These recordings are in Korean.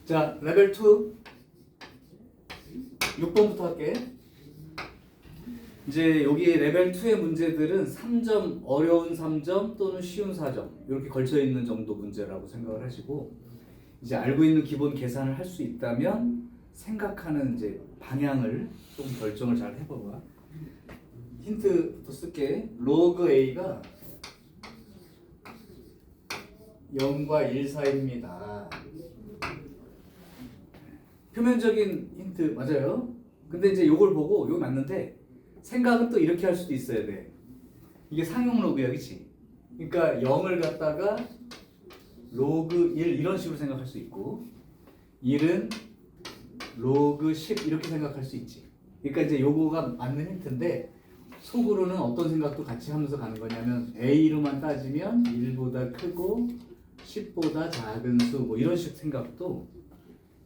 자, 레벨 2 6번부터 할게. 이제 여기 레벨 2의 문제들은 3점, 어려운 3점 또는 쉬운 4점 이렇게 걸쳐 있는 정도 문제라고 생각을 하시고, 이제 알고 있는 기본 계산을 할 수 있다면 생각하는 이제 방향을 좀 결정을 잘 해봐봐. 힌트부터 쓸게. 로그 A가 0과 1 사이입니다. 표면적인 힌트 맞아요. 근데 이제 요걸 보고 이거 맞는데 생각은 또 이렇게 할 수도 있어야 돼. 이게 상용 로그야, 그치? 그러니까 0을 갖다가 로그 1 이런 식으로 생각할 수 있고, 1은 로그 10 이렇게 생각할 수 있지. 그러니까 이제 요거가 맞는 힌트인데, 속으로는 어떤 생각도 같이 하면서 가는 거냐면 A로만 따지면 1보다 크고 10보다 작은 수 뭐 이런 식 생각도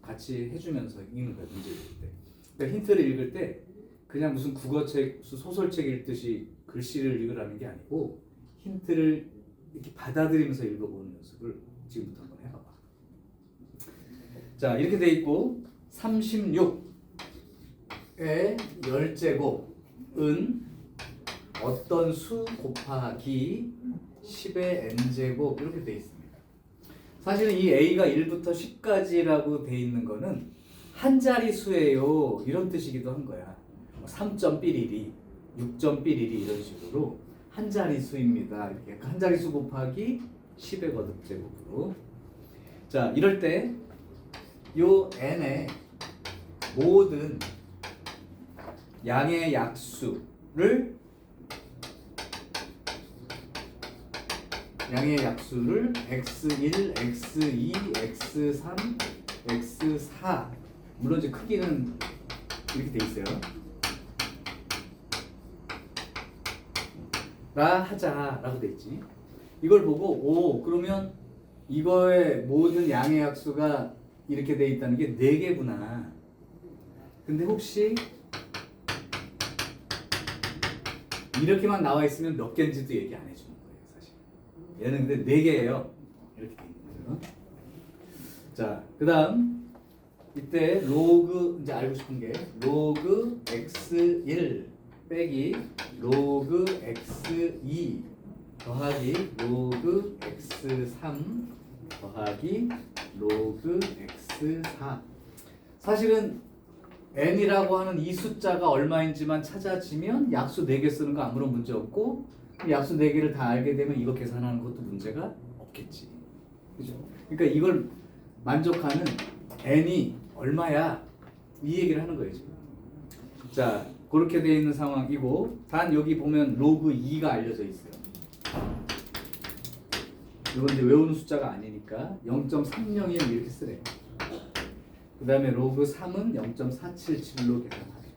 같이 해주면서 읽는 거야, 문제 읽을 때. 그러니까 힌트를 읽을 때 그냥 무슨 국어책, 무슨 소설책 읽듯이 글씨를 읽으라는 게 아니고 힌트를 이렇게 받아들이면서 읽어보는 연습을 지금부터 한번 해봐봐. 자, 이렇게 돼 있고 36의 10제곱은 어떤 수 곱하기 10의 n제곱 이렇게 돼 있습니다. 사실은 이 a가 1부터 10까지라고 돼 있는 거는 한 자리 수예요 이런 뜻이기도 한 거야. 3.112, 6.112 이런 식으로 한 자리 수입니다. 이렇게 한 자리 수 곱하기 10의 거듭제곱으로. 자, 이럴 때 요 n의 모든 양의 약수를 x1, x2, x3, x4 물론 이제 크기는 이렇게 돼 있어요. 라 하자라고 돼 있지. 이걸 보고 오 그러면 이거의 모든 양의 약수가 이렇게 돼 있다는 게 4개구나. 근데 혹시 이렇게만 나와 있으면 몇 개인지도 얘기 안 해주는 거예요, 사실. 얘는 근데 4개예요. 이렇게 돼 있는 거예요. 자, 그다음 이때 로그 이제 알고 싶은 게 로그 x1 빼기 로그 x2 더하기 로그 x3 더하기 로그 x4. 사실은 n이라고 하는 이 숫자가 얼마인지만 찾아지면 약수 4개 쓰는 거 아무런 문제 없고, 약수 4개를 다 알게 되면 이거 계산하는 것도 문제가 없겠지. 그죠? 그러니까 이걸 만족하는 n이 얼마야? 이 얘기를 하는 거예요, 지금. 자, 그렇게 되어 있는 상황이고, 단 여기 보면 로그 2가 알려져 있어요. 이건 이제 외우는 숫자가 아니니까 0.301 이렇게 쓰래요. 그 다음에 로그 3은 0.477로 계산하래.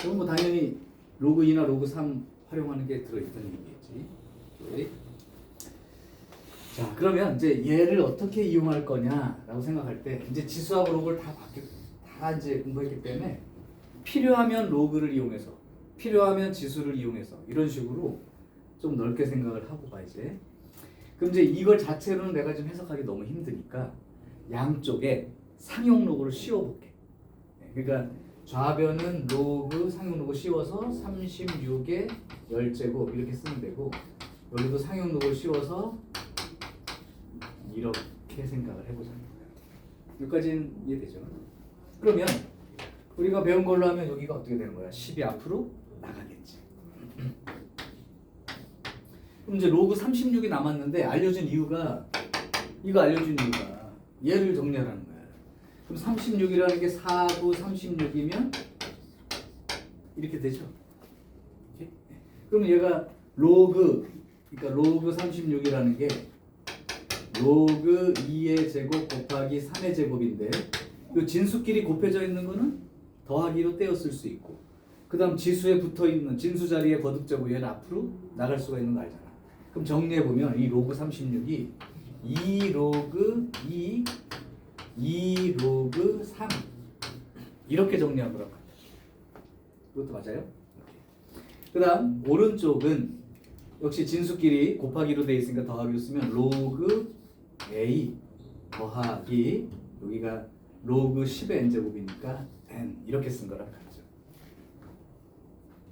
그럼 뭐 당연히 로그 2나 로그 3 활용하는 게 들어있다는 얘기겠지. 오케이. 자, 그러면 이제 얘를 어떻게 이용할 거냐라고 생각할 때 이제 지수하고 로그를 다 이제 공부했기 때문에 필요하면 로그를 이용해서, 필요하면 지수를 이용해서 이런 식으로 좀 넓게 생각을 하고 봐 이제. 그럼 이제 이걸 자체로는 내가 좀 해석하기 너무 힘드니까 양쪽에 상용 로그를 씌워볼게. 그러니까 좌변은 로그, 상용 로그 씌워서 36의 10제곱 이렇게 쓰면 되고, 여기도 상용 로그를 씌워서 이렇게 생각을 해보자는 거야. 여기까지는 이해되죠? 그러면 우리가 배운 걸로 하면 여기가 어떻게 되는 거야? 10이 앞으로 나가겠지. 그럼 이제 로그 36이 남았는데 알려준 이유가, 이거 알려준 이유가 얘를 정리하라는 거야. 그럼 36이라는 게 4구 36이면 이렇게 되죠. 오케이? 그럼 얘가 로그, 그러니까 로그 36이라는 게 로그 2의 제곱 곱하기 3의 제곱인데, 이 진수끼리 곱해져 있는 거는 더하기로 떼었을 수 있고, 그 다음 지수에 붙어있는 진수 자리에 거듭제곱 얘는 앞으로 나갈 수가 있는 거 알잖아. 그럼 정리해보면 이 로그 36이 2 로그 2, 2 로그 3 이렇게 정리한 거란 말이야. 이것도 맞아요? 그 다음 오른쪽은 역시 진수끼리 곱하기로 되어 있으니까 더하기로 쓰면 로그 A 더하기 여기가 로그 10의 n제곱이니까 n 이렇게 쓴 거랑 같죠.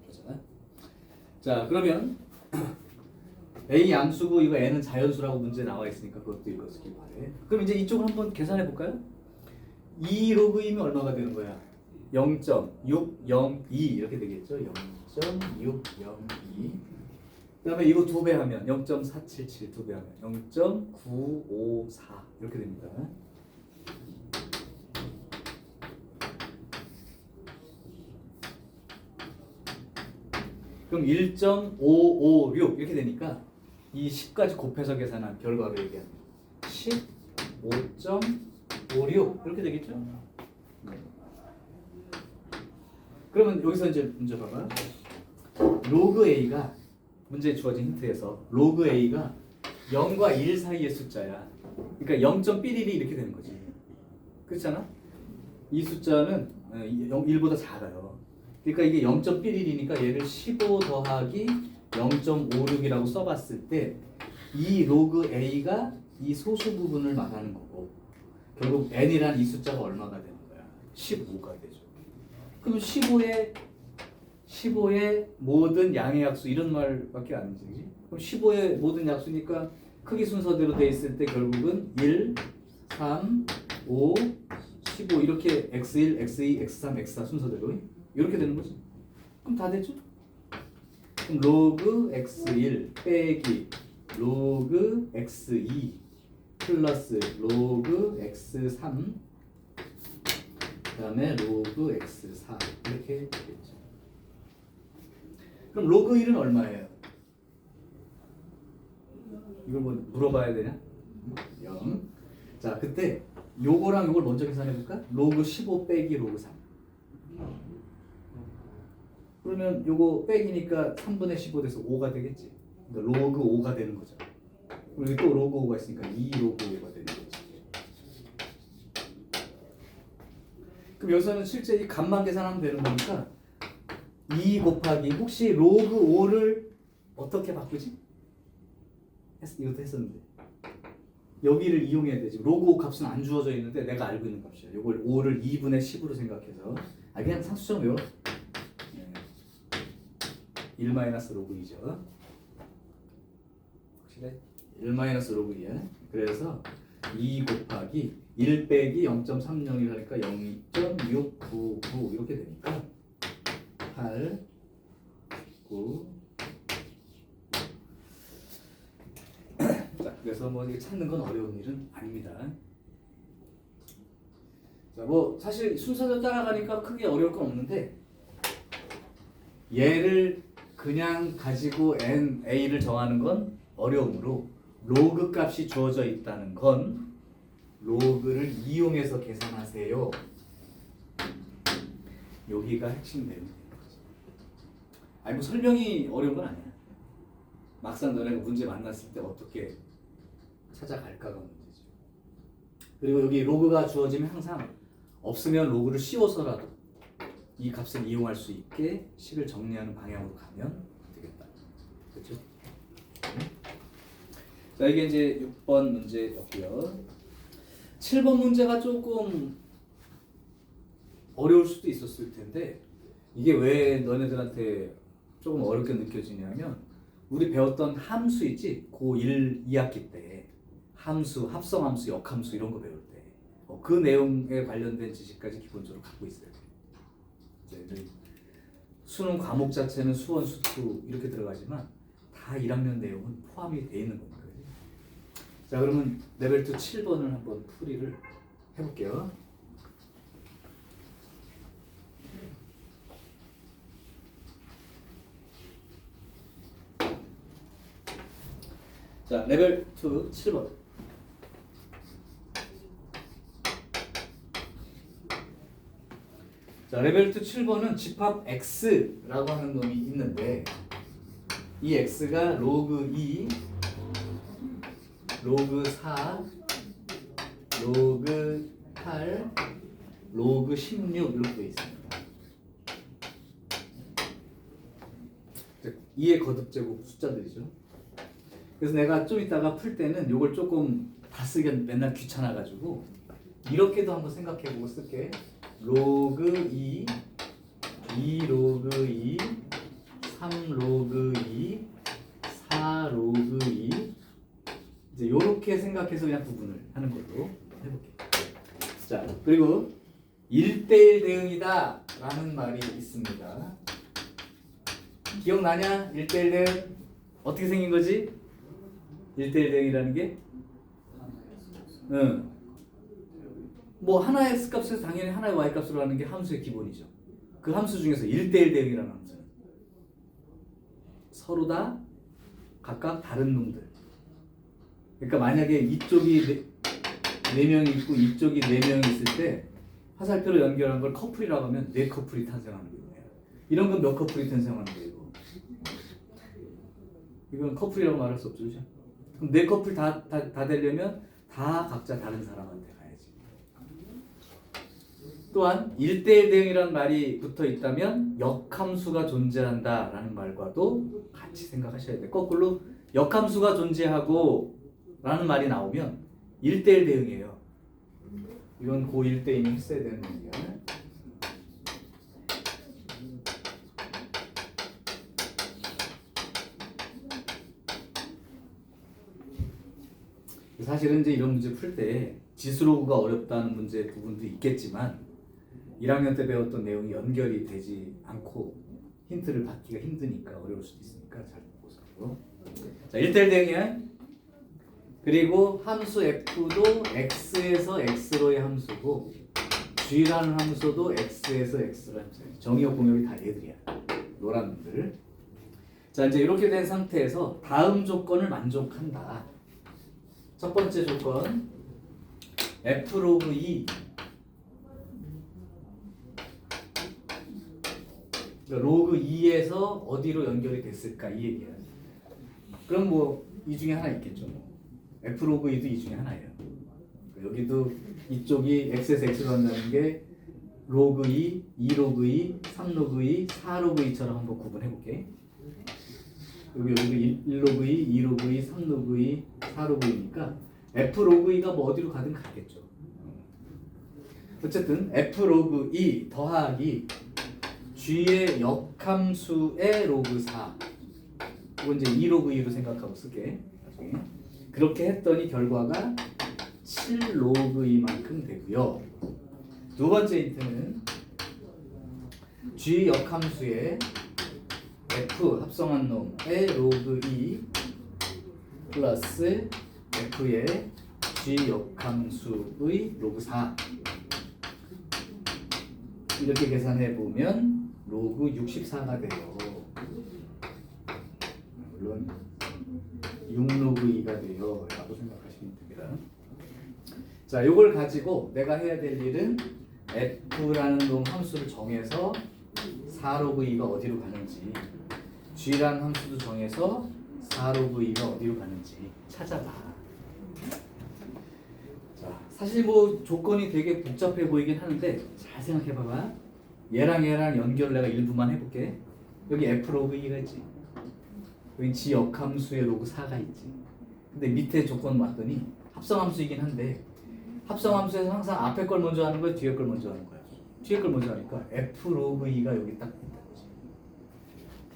그렇잖아. 자 그러면 a 양수고 이거 n은 자연수라고 문제 나와 있으니까 그것도 읽었길 바래. 그럼 이제 이쪽을 한번 계산해 볼까요? 2 로그이면 얼마가 되는 거야? 0.602 이렇게 되겠죠. 0.602. 그다음에 이거 2배 하면 0.477 2배 하면 0.954 이렇게 됩니다. 그럼 1.556 이렇게 되니까 이 10까지 곱해서 계산한 결과로 얘기하면 15.56 이렇게 되겠죠? 네. 그러면 여기서 이제 문제 봐봐. 로그 A가 문제에 주어진 힌트에서 로그 A가 0과 1 사이의 숫자야. 그러니까 0.11이 이렇게 되는 거지. 그렇잖아? 이 숫자는 1보다 작아요. 그러니까 이게 0.11이니까 얘를 15 더하기 0.56이라고 써봤을 때 이 로그 A가 이 소수 부분을 말하는 거고 결국 n이란 이 숫자가 얼마가 되는 거야? 15가 되죠. 그럼 15의 모든 양의 약수 이런 말밖에 안 되지. 그럼 15의 모든 약수니까 크기 순서대로 돼 있을 때 결국은 1, 3, 5, 15 이렇게 x1, x2, x3, x4 순서대로 이렇게 되는 거지. 그럼 다 됐죠? 그럼 로그 x1 빼기 로그 x2 플러스 로그 x3 그다음에 로그 x4 이렇게 되겠죠. 그럼 로그 1은 얼마예요? 이걸 뭐 물어봐야 되냐? 0. 자, 그때 요거랑 요걸 먼저 계산해 볼까? 로그 15 빼기 로그 3. 그러면 요거 빼기니까 3분의 15 돼서 5가 되겠지. 그러니까 로그 5가 되는 거죠. 그리고 여기 또 로그 5가 있으니까 2 로그 5가 되는 거지. 그럼 여기서는 실제 이 값만 계산하면 되는 거니까 2 곱하기 혹시 로그 5를 어떻게 바꾸지? 이것도 했었는데 여기를 이용해야 되지. 로그 5 값은 안 주어져 있는데 내가 알고 있는 값이야. 이걸 5를 2분의 10으로 생각해서 그냥 상수처럼 외워. 1 마이너스 로그 2죠. 확실해? 1 마이너스 로그 2야. 그래서 2 곱하기 1 빼기 0.301 하니까 0.699 이렇게 되니까 8, 9. 자, 그래서 뭐 이게 찾는 건 어려운 일은 아닙니다. 자, 뭐 사실 순서대로 따라가니까 크게 어려울 건 없는데 얘를 그냥 가지고 a를 정하는 건 어려우므로 로그 값이 주어져 있다는 건 로그를 이용해서 계산하세요. 여기가 핵심 내용인 거죠. 아니 뭐 설명이 어려운 건 아니야. 막상 너네가 문제 만났을 때 어떻게 찾아갈까가 문제죠. 그리고 여기 로그가 주어지면 항상 없으면 로그를 씌워서라도 이 값을 이용할 수 있게 식을 정리하는 방향으로 가면 되겠다. 그렇죠? 자, 이게 이제 6번 문제였고요. 7번 문제가 조금 어려울 수도 있었을 텐데 이게 왜 너네들한테 조금 어렵게 느껴지냐면 우리 배웠던 함수 있지? 고1 2학기 때 함수, 합성함수, 역함수 이런 거 배울 때 그 내용에 관련된 지식까지 기본적으로 갖고 있어요. 이제 수능 과목 자체는 수원, 수투 이렇게 들어가지만 다 1학년 내용은 포함이 돼 있는 겁니다. 자, 그러면 레벨 2 7번을 한번 풀이를 해볼게요. 자, 레벨 2 7번. 자, 레벨 2 7번은 집합 x라고 하는 놈이 있는데 이 x가 로그 2, 로그 4, 로그 8, 로그 16 이렇게 되어 있습니다. 2의 거듭제곱 숫자들이죠. 그래서 내가 좀 이따가 풀 때는 요걸 조금 다 쓰기 맨날 귀찮아가지고 이렇게도 한번 생각해보고 쓸게. 로그 2, 2 로그 2, 3 로그 2, 4 로그 2 이제 요렇게 생각해서 그냥 구분을 하는 걸로 해볼게. 자, 그리고 1대1 대응이다 라는 말이 있습니다. 기억나냐? 1대1 대응 어떻게 생긴 거지? 1대1 대응이라는 게 뭐 하나의 x값에서 당연히 하나의 y값으로 하는 게 함수의 기본이죠. 그 함수 중에서 1대1 대응이라는 함수는 서로 다 각각 다른 놈들. 그러니까 만약에 이쪽이 4명이 있고 이쪽이 4명이 있을 때 화살표로 연결한 걸 커플이라고 하면 4커플이 탄생하는 거예요. 이런 건 몇 커플이 탄생하는 거예요? 이건 커플이라고 말할 수 없죠. 그죠? 그럼 4커플 다 되려면 다 각자 다른 사람한테 가야지. 또한 1대1 대응이라는 말이 붙어 있다면 역함수가 존재한다 라는 말과도 같이 생각하셔야 돼요. 거꾸로 역함수가 존재하고 라는 말이 나오면 1대1 대응이에요. 이건 고 1대1이 했어야 되는 얘기야. 사실은 이제 이런 문제 풀 때 지수로그가 어렵다는 문제 부분도 있겠지만 1학년 때 배웠던 내용이 연결이 되지 않고 힌트를 받기가 힘드니까 어려울 수도 있으니까 잘 보세요. 자, 1대1 대응이야. 그리고 함수 f도 x에서 x로의 함수고 g라는 함수도 x에서 x로의 함수예요. 정의역 공역이 다 얘들이야. 노란 놈들. 자, 이제 이렇게 된 상태에서 다음 조건을 만족한다. 첫 번째 조건 f 로그 2 로그 2에서 어디로 연결이 됐을까 이 얘기야. 그럼 뭐 이 중에 하나 있겠죠. f 로그 2도 이 중에 하나예요. 여기도 이쪽이 x에서 x로 한다는 게 로그 2, 2 로그 2, 3 로그 2, 4 로그 2처럼 한번 구분해 볼게. 여기도 1 로그 2, 2 로그 2, 3 로그 2, 4 로그 2니까 f 로그 2가 뭐 어디로 가든 가겠죠. 어쨌든 f 로그 2 더하기 g의 역함수의 로그 4 이건 이제 2 로그 2로 생각하고 쓸게. 나중에. 그렇게 했더니 결과가 7 로그 2만큼 되고요. 두 번째 힌트는 g 역함수의 f 합성한 놈의 로그 2 플러스 f의 g 역함수의 로그 4 이렇게 계산해 보면 로그 64가 돼요. 물론 6로그 2가 돼요 라고 생각하시면 됩니다. 자, 요걸 가지고 내가 해야 될 일은 f라는 놈 함수를 정해서 4로그 2가 어디로 가는지 g라는 함수도 정해서 4로그 2가 어디로 가는지 찾아봐. 자, 사실 뭐 조건이 되게 복잡해 보이긴 하는데 잘 생각해봐봐. 얘랑 연결을 내가 일부만 해볼게. 여기 f 로그 2가 있지. 여기 g 역함수의 로그 4가 있지. 근데 밑에 조건 봤더니 합성함수이긴 한데 합성함수에서 항상 앞에 걸 먼저 하는 거야, 뒤에 걸 먼저 하는 거야. 뒤에 걸 먼저 하니까 f 로그 2가 여기 딱 있다.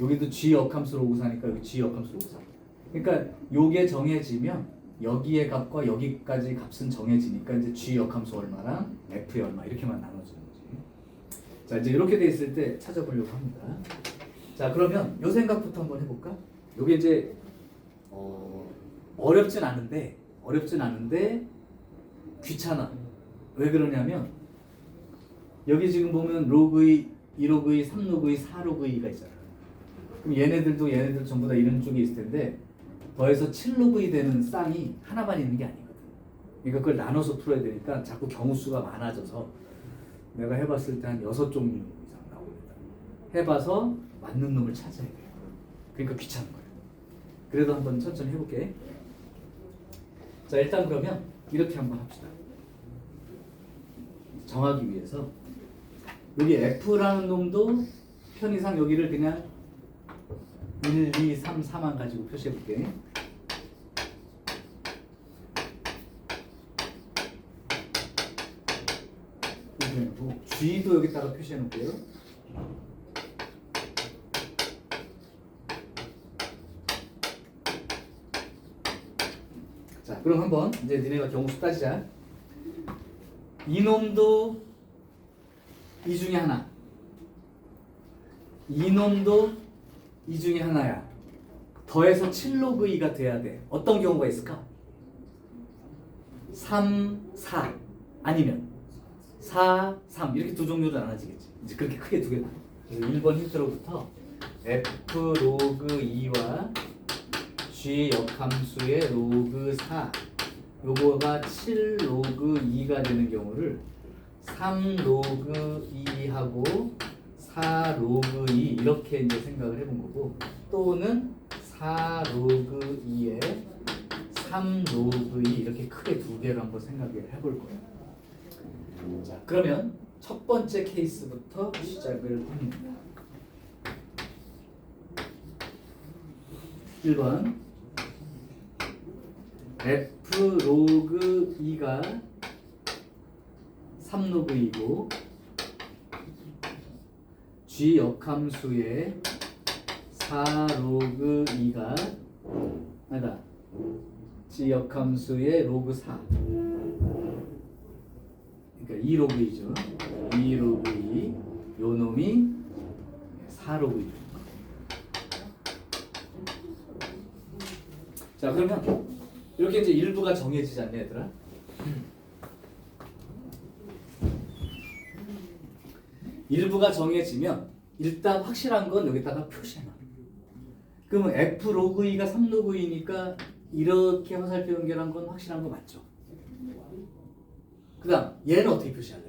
여기도 g 역함수 로그 4니까 여기 g 역함수 로그 4. 그러니까 요게 정해지면 여기의 값과 여기까지 값은 정해지니까 이제 g 역함수 얼마랑 f의 얼마 이렇게만 나눠지는 거지. 자, 이제 이렇게 돼 있을 때 찾아보려고 합니다. 자, 그러면 요 생각부터 한번 해볼까? 요게 이제 어렵진 않은데 귀찮아. 왜 그러냐면 여기 지금 보면 로그 2, 2로그 2, 3로그 2, 4로그 2가 있잖아. 그럼 얘네들 전부 다 이런 쪽에 있을 텐데 더해서 7로그 2 되는 쌍이 하나만 있는 게 아니거든. 그러니까 그걸 나눠서 풀어야 되니까 자꾸 경우수가 많아져서 내가 해봤을 때 한 6종류 이상 나옵니다. 해봐서 맞는 놈을 찾아야 돼요. 그러니까 귀찮은 거예요. 그래도 한번 천천히 해볼게. 자, 일단 그러면 이렇게 한번 합시다. 정하기 위해서 여기 F라는 놈도 편의상 여기를 그냥 1, 2, 3, 4만 가지고 표시해볼게. 그리고 G도 여기다가 표시해 놓을게요. 자, 그럼 한번 이제 니네가 경우수 따지자. 이놈도 이 중에 하나. 이놈도 이 중에 하나야. 더해서 7로그 2가 돼야 돼. 어떤 경우가 있을까? 3, 4 아니면 4, 3 이렇게 두 종류로 나눠지겠지. 이제 그렇게 크게 두 개 나눠. 그래서 1번 힌트로부터 f 로그 2와 g 역함수의 로그 4 요거가 7 로그 2가 되는 경우를 3 로그 2하고 4 로그 2 이렇게 이제 생각을 해본 거고, 또는 4 로그 2에 3 로그 2 이렇게 크게 두 개로 한번 생각을 해볼 거예요. 자, 그러면 첫 번째 케이스부터 시작을 합니다. 1번 f 로그 2가 3 로그 2고 g 역함수의 4 로그 2가 아니다. g 역함수의 로그 4 그러니까 2 로그 2죠. 2 로그 2 요 놈이 4 로그 2. 자, 그러면 이렇게 이제 일부가 정해지지 않냐 얘들아? 일부가 정해지면 일단 확실한 건 여기다가 표시해놔. 그러면 f 로그 2가 3 로그 2니까 이렇게 화살표 연결한 건 확실한 거 맞죠? 그 다음 얘는 어떻게 표시할래?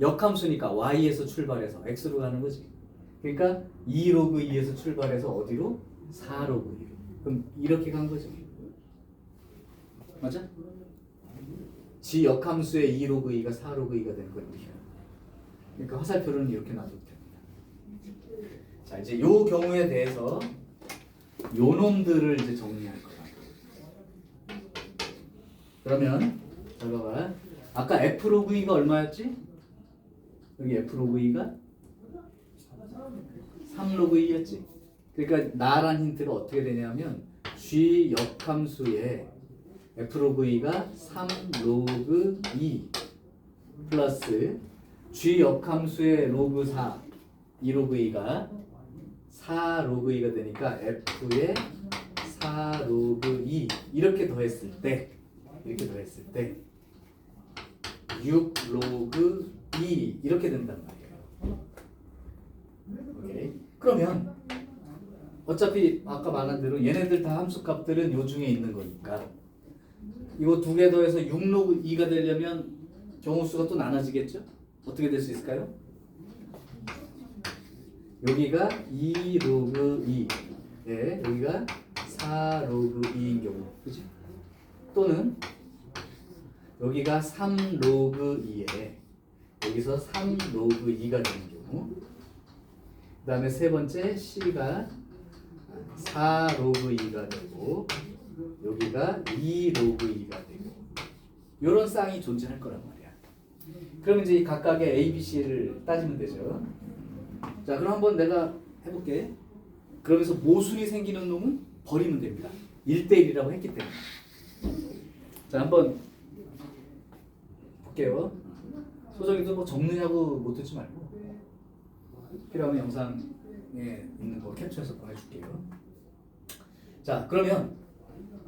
역함수니까 y에서 출발해서 x로 가는 거지. 그러니까 2 로그 2에서 출발해서 어디로? 4 로그 2로. 그럼 이렇게 간 거죠. 맞아? g 역함수의 2 로그 2가 4 로그 2가 되는 거예요. 그러니까 화살표는 이렇게 놔둬도 됩니다. 자, 이제 요 경우에 대해서 요 놈들을 이제 정리할 거야. 그러면 잘 봐봐. 아까 f 로그 2가 얼마였지? 여기 f 로그 2가 3 로그 2였지. 그러니까 나란 힌트가 어떻게 되냐면 g 역함수의 f 로그 2가 3 로그 2 플러스 g 역함수의 로그 4 2 로그 2가 4 로그 2가 되니까 f의 4 로그 2 이렇게 더했을 때 6 로그 2 이렇게 된단 말이에요. 오케이. 그러면 어차피 아까 말한 대로 얘네들 다 함수값들은 요 중에 있는 거니까 이거 두 개 더해서 6 로그 2가 되려면 경우수가 또 나눠지겠죠? 어떻게 될 수 있을까요? 여기가 2 로그 2, 예, 여기가 4 로그 2인 경우, 그치? 또는 여기가 3 로그 2에 여기서 3 로그 2가 되는 경우, 그 다음에 세 번째 C가 4 로그 2가 되고 여기가 2 로그 2가 되고 이런 쌍이 존재할 거란 말이야. 그럼 이제 이 각각의 A, B, C를 따지면 되죠. 자, 그럼 한번 내가 해볼게. 그러면서 모순이 생기는 놈은 버리면 됩니다. 1대1이라고 했기 때문에. 자, 한번 볼게요. 소정이도 뭐 적느냐고 못 듣지 말고 필요하면 영상에 있는 거 캡처해서 보내줄게요. 자, 그러면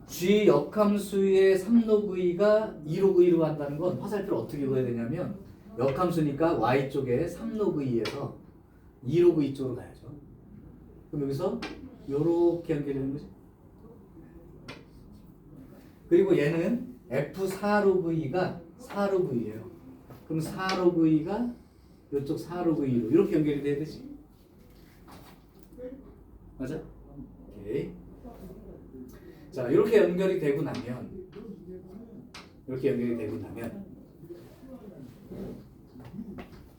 G 역함수의 3 로그 2가 2 로그 2로 간다는 건 화살표를 어떻게 그어야 되냐면 역함수니까 Y쪽에 3 로그 2에서 2 로그 2 쪽으로 가야죠. 그럼 여기서 요렇게 연결되는 거죠. 그리고 얘는 F4 로그 2가 4 로그 2예요. 그럼 4 로그 2가 이쪽 4 로그 2로 이렇게 연결이 돼야 되지. 맞아? 오케이. 자, 이렇게 연결이 되고 나면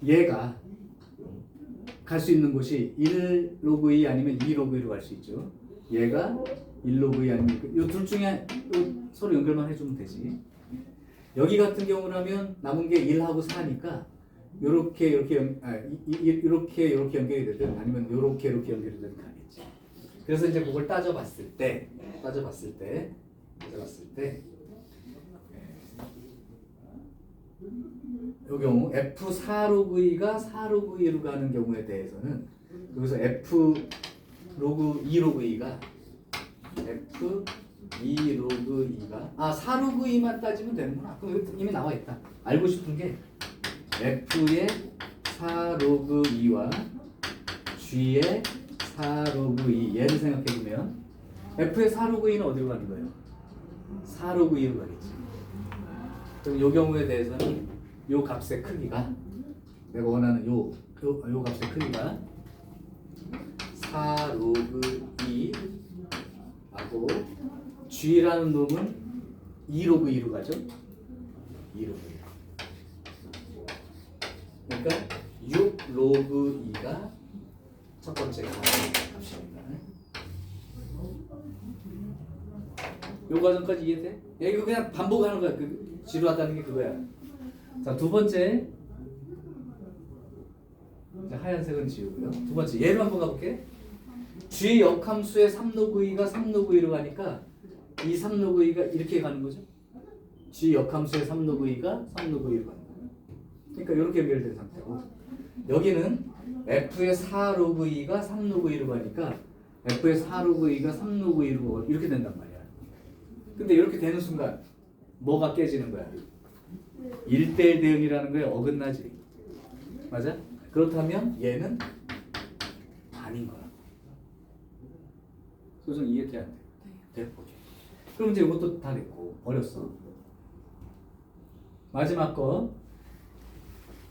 얘가 갈 수 있는 곳이 1 로그 2 아니면 2 로그 2로 갈 수 있죠. 얘가 1 로그 2 아니면 이 둘 중에 서로 연결만 해주면 되지. 여기 같은 경우라면 남은 게 1하고 4니까 이렇게 연결이 되든 아니면 이렇게 연결이 되든 가겠지. 그래서 이제 그걸 따져봤을 때 이 경우 F4 로그 2가 4 로그 2로 가는 경우에 대해서는 여기서 F 로그 2 로그 2가 F 2 로그 2가 4 로그 2만 따지면 되는구나. 그럼 여기 이미 나와 있다. 알고 싶은 게 F의 4 로그 2와 G의 4 로그 2 얘를 생각해 보면 F의 4 로그 2는 어디로 가는 거예요? 4 로그 2로 가겠지. 그럼 이 경우에 대해서는 요 값의 크기가 내가 원하는 요 값의 크기가 4 로그 2하고 G라는 놈은 2 로그 2로 가죠. 2 로그 2. 그러니까 6 로그 2가 첫 번째 값입니다. 요 과정까지 이해돼? 야, 이거 그냥 반복하는 거야. 지루하다는 게 그거야. 자, 두 번째. 자, 하얀색은 지우고요. 두 번째 얘를 한번 가볼게. G 역함수의 3로그 2가 3로그 2로 가니까 이 3로그 2가 이렇게 가는 거죠. G 역함수의 3로그 2가 3로그 2로 가는 거예요. 그러니까 이렇게 연결된 상태고 여기는 F의 4로그 2가 3로그 2로 가니까 F의 4로그 2가 3로그 2로 이렇게 된단 말이야. 근데 이렇게 되는 순간 뭐가 깨지는 거야? 1대1 대응이라는 거에 어긋나지. 맞아? 그렇다면 얘는 아닌 거야. 소정 이해돼 안 돼? 돼? 오케이. 그럼 이제 이것도 다 됐고 어렸어. 마지막 거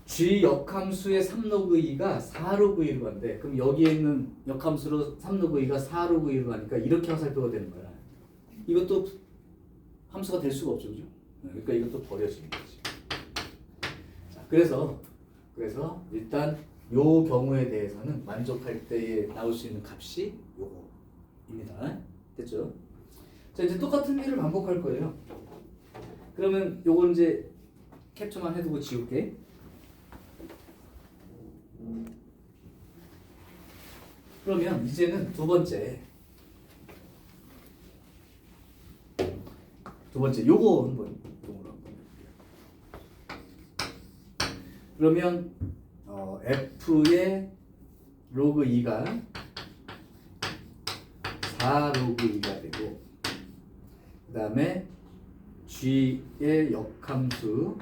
G 역함수의 3로그 2가 4로그 2로 간대. 그럼 여기에 있는 역함수로 3로그 2가 4로그 2로 가니까 이렇게 화살표가 되는 거야. 이것도 함수가 될 수가 없죠, 그죠? 그러니까 이것도 버려지는 거지. 자, 그래서 일단 요 경우에 대해서는 만족할 때에 나올 수 있는 값이 요거입니다. 됐죠? 자, 이제 똑같은 일을 반복할 거예요. 그러면 요걸 이제 캡처만 해두고 지울게. 그러면 이제는 두 번째 요거 한번 용어로 한번 해볼게요. 그러면 F의 로그 2가 4 로그 2가 되고 그 다음에 G의 역함수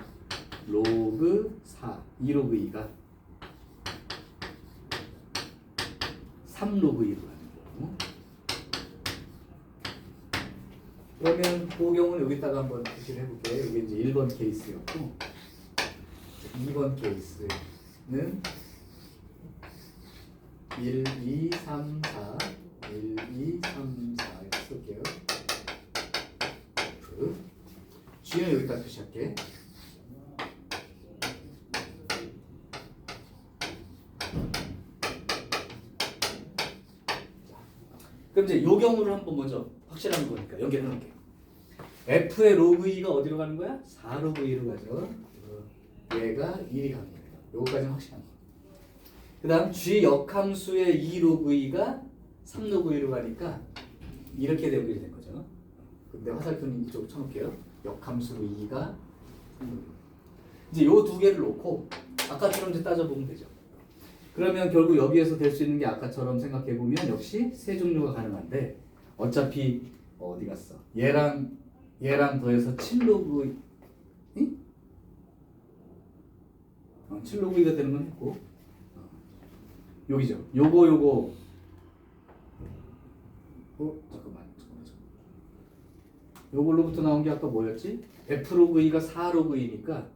로그 4 2 로그 2가 3 로그 2로 가는 경우. 그러면 그 경우는 여기다가 한번 표시를 해볼게요. 이게 이제 1번 케이스였고 2번 케이스는 1, 2, 3, 4 1, 2, 3, 4 이렇게 쓸게요. G는 여기다 표시할게. 그럼 이제 요 경우를 한번 먼저 확실한 거니까 연결해 놓을게요. F의 로그 2가 어디로 가는 거야? 4 로그 2로 가죠. 얘가 1이 가는 거예요. 요거까지는 확실한 거. 그 다음 G 역함수의 2 로그 2가 3 로그 2로 가니까 이렇게 연결이 된 거죠. 근데 화살표는 이쪽으로 쳐놓을게요. 역함수 2가 3 로그 2. 이제 요 두 개를 놓고 아까처럼 이제 따져보면 되죠. 그러면 결국 여기에서 될 수 있는 게 아까처럼 생각해보면 역시 세 종류가 가능한데 어차피 어디 갔어? 얘랑 더해서 7로그 7로그 2가 되는 건 했고 여기죠. 요거 잠깐만. 요걸로부터 나온 게 아까 뭐였지? F 로그 2가 4 로그 2니까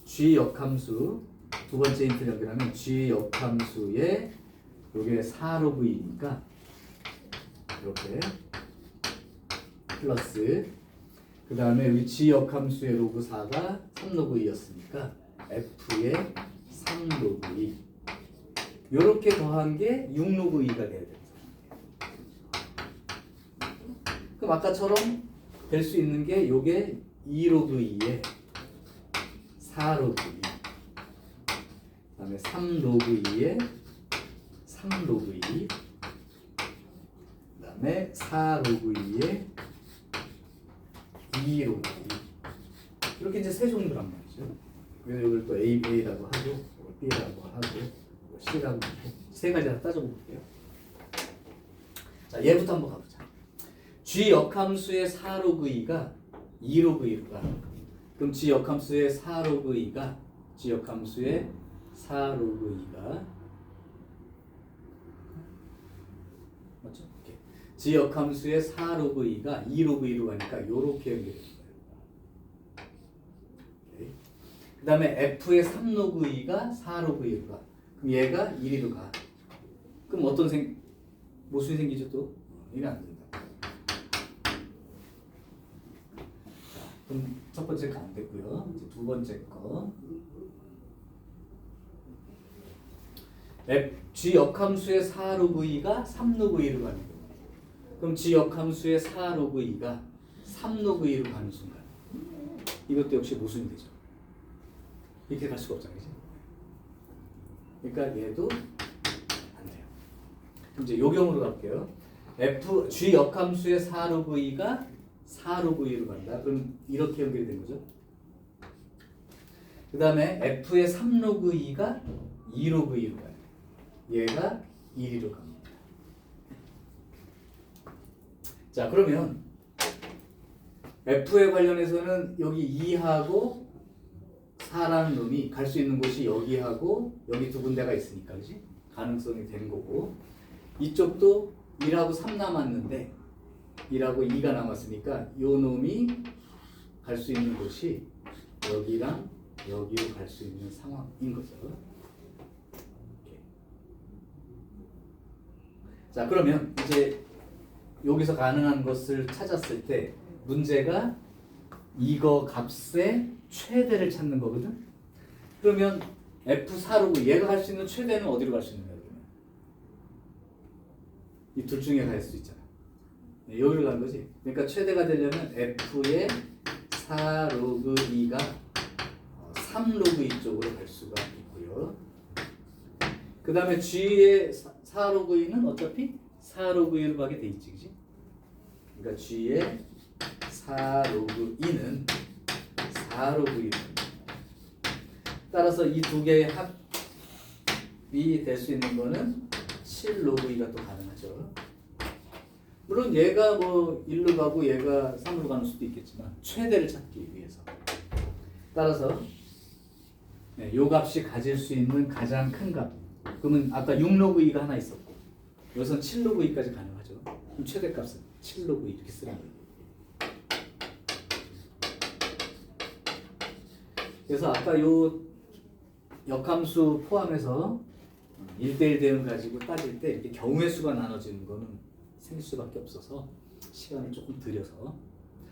G 역함수 두 번째 인트 연결하면 G 역함수에 요게 4 로그 2니까 이렇게 플러스 그 다음에 여기 G 역함수의 로그 4가 3 로그 2였으니까 F의 3 로그 2 요렇게 더한 게 6 로그 2가 돼야 됩니다. 그럼 아까처럼 될 수 있는 게 요게 2 로그 2에 4 로그 2 그다음에 3로그 2에 3로그 2, 그다음에 4로그 2에 2로그 2. 이렇게 이제 세 종류란 말이죠. 그래서 이걸 또 A라고 하고 B라고 하고 C라고 하고 세 가지 다 따져 볼게요. 자, 얘부터 한번 가보자. G 역함수의 4로그 2가 2로그 2로 가. 그럼 G 역함수의 4로그 2가 G 역함수의 4로그 2가 맞죠? 오케이. G 역함수의 4로그 2가 2로그 2로 가니까 이렇게 연결이 돼요. 그 다음에 F의 3로그 2가 4로그 2로 가. 그럼 얘가 1, 2로 가. 그럼 어떤 모순이 생기죠 또? 이게 안 된다. 자, 그럼 첫 번째 거 안 됐고요. 이제 두 번째 거. G 역함수의 4로그 2가 3로그 2로 가는 거. 그럼 G 역함수의 4로그 2가 3로그 2로 가는 순간 이것도 역시 모순이 되죠. 이렇게 갈 수가 없잖아요. 그치? 그러니까 얘도 안 돼요. 그럼 이제 요경으로 갈게요. G 역함수의 4로그 2가 4로그 2로 간다. 그럼 이렇게 연결이 된 거죠. 그 다음에 F의 3로그 2가 2로그 2로 가요. 얘가 1, 2로 갑니다. 자, 그러면 F에 관련해서는 여기 2하고 4라는 놈이 갈 수 있는 곳이 여기하고 여기 두 군데가 있으니까 그지? 가능성이 되는 거고 이쪽도 1하고 3 남았는데 1하고 2가 남았으니까 요 놈이 갈 수 있는 곳이 여기랑 여기로 갈 수 있는 상황인 거죠. 이렇게. 자, 그러면 이제 여기서 가능한 것을 찾았을 때 문제가 이거 값의 최대를 찾는 거거든. 그러면 F4로고 얘가 갈 수 있는 최대는 어디로 갈 수 있는 거야? 그러면 이 둘 중에 갈 수 있잖아. 여기로 가는 거지. 그러니까 최대가 되려면 F의 4로그 2가 3로그 2 쪽으로 갈 수가 있고요. 그 다음에 G의 4로그 2는 어차피 4로그 2로 가게 돼 있지, 그지? 그러니까 G의 4로그 2는 4로그 2. 따라서 이 두 개의 합이 될 수 있는 거는 7로그 2가 또 가능하죠. 물론 얘가 뭐 1로 가고 얘가 3으로 가는 수도 있겠지만 최대를 찾기 위해서. 따라서 요 값이 가질 수 있는 가장 큰 값. 그러면 아까 6로그 2가 하나 있었고 여기서는 7로그 2까지 가능하죠. 그럼 최대값은 7로그 2 이렇게 쓰는 거예요. 그래서 아까 요 역함수 포함해서 1대1 대응 가지고 따질 때 이렇게 경우의 수가 나눠지는 거는 생길 수밖에 없어서 시간을 조금 들여서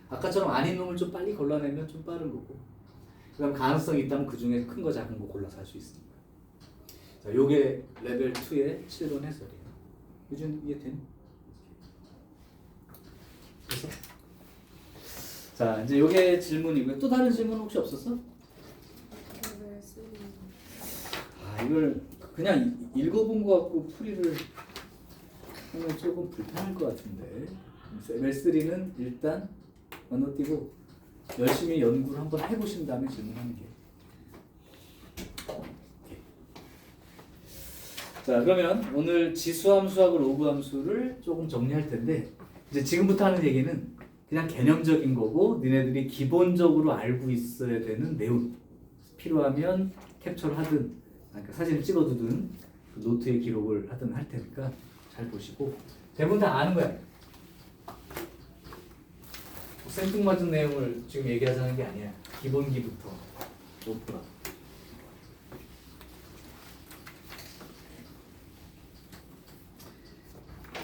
아까처럼 아닌 놈을 좀 빨리 골라내면 좀 빠른 거고 그다음 가능성이 있다면 그 중에 큰 거 작은 거 골라서 할 수 있으니까. 자, 요게 레벨 2의 7번 해설이에요. 요즘 이해되니? 그래서 자 이제 요게 질문이고요. 또 다른 질문 혹시 없었어? 이걸 그냥 읽어본 거 갖고 풀이를 하면 조금 불편할 것 같은데 레벨 3는 일단 건너뛰고 열심히 연구를 한번 해보신 다음에 질문하는 게. 오케이. 자, 그러면 오늘 지수함수하고 로그함수를 조금 정리할 텐데 이제 지금부터 하는 얘기는 그냥 개념적인 거고 니네들이 기본적으로 알고 있어야 되는 내용. 필요하면 캡처를 하든 그러니까 사진을 찍어두든 그 노트에 기록을 하든 할 테니까 잘 보시고 대부분 다 아는 거야. 생뚱맞은 내용을 지금 얘기하자는 게 아니야. 기본기부터 노트가.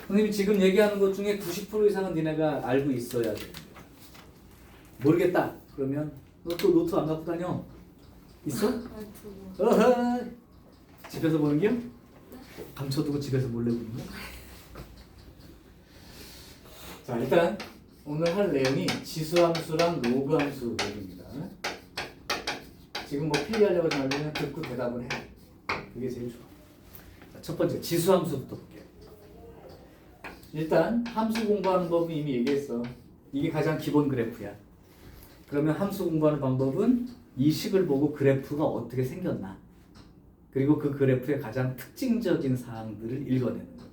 선생님이 지금 얘기하는 것 중에 90% 이상은 니네가 알고 있어야 돼. 모르겠다. 그러면 너 또 노트 안 갖고 다녀? 있어? 어허. 집에서 보는 게요? 감춰두고 집에서 몰래 보는 거? 자, 일단 오늘 할 내용이 지수함수랑 로그함수 내용입니다. 지금 뭐 필기하려고 하지 말고 그냥 듣고 대답을 해. 그게 제일 좋아. 자, 첫 번째 지수함수부터 볼게요. 일단 함수 공부하는 법은 이미 얘기했어. 이게 가장 기본 그래프야. 그러면 함수 공부하는 방법은 이 식을 보고 그래프가 어떻게 생겼나, 그리고 그 그래프의 가장 특징적인 사항들을 읽어내는 거예요.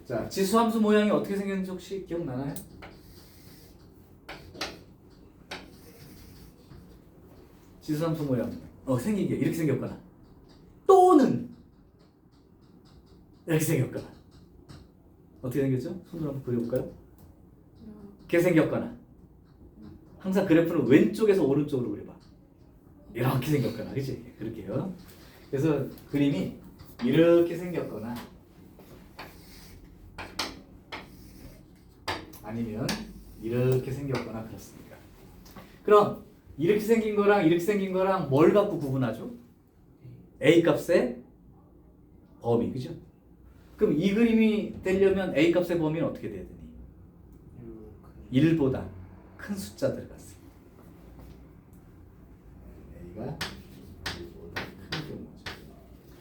자, 지수함수 모양이 어떻게 생겼는지 혹시 기억나나요? 지수함수 모양 생긴 게 이렇게 생겼거나, 또는 이렇게 생겼거나. 어떻게 생겼죠? 손으로 한번 그려볼까요? 이렇게 생겼거나. 항상 그래프는 왼쪽에서 오른쪽으로 그려봐. 이렇게 생겼거나, 그치? 그렇게요. 그래서 그림이 이렇게 생겼거나, 아니면 이렇게 생겼거나 그렇습니다. 그럼 이렇게 생긴 거랑 이렇게 생긴 거랑 뭘 갖고 구분하죠? A 값의 범위, 그죠? 그럼 이 그림이 되려면 A 값의 범위는 어떻게 돼야 되니? 1보다 큰 숫자들 같습니다. A가 1보다 큰 경우죠.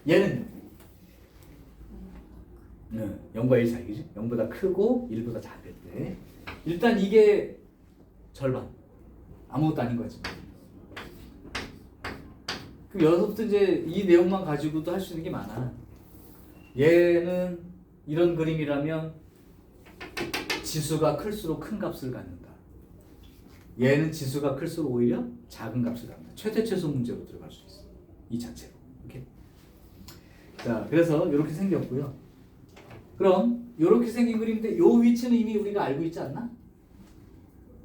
얘는 0과 1 사이, 그죠? 0보다 크고 1보다 작을 때 일단 이게 절반, 아무것도 아닌 거지. 그럼 여기서부터 이제 이 내용만 가지고도 할 수 있는 게 많아. 얘는 이런 그림이라면 지수가 클수록 큰 값을 갖는다. 얘는 지수가 클수록 오히려 작은 값을 갖는다. 최대 최소 문제로 들어갈 수 있어. 이 자체로. 오케이? 자, 그래서 이렇게 생겼고요. 그럼 이렇게 생긴 그림인데 요 위치는 이미 우리가 알고 있지 않나?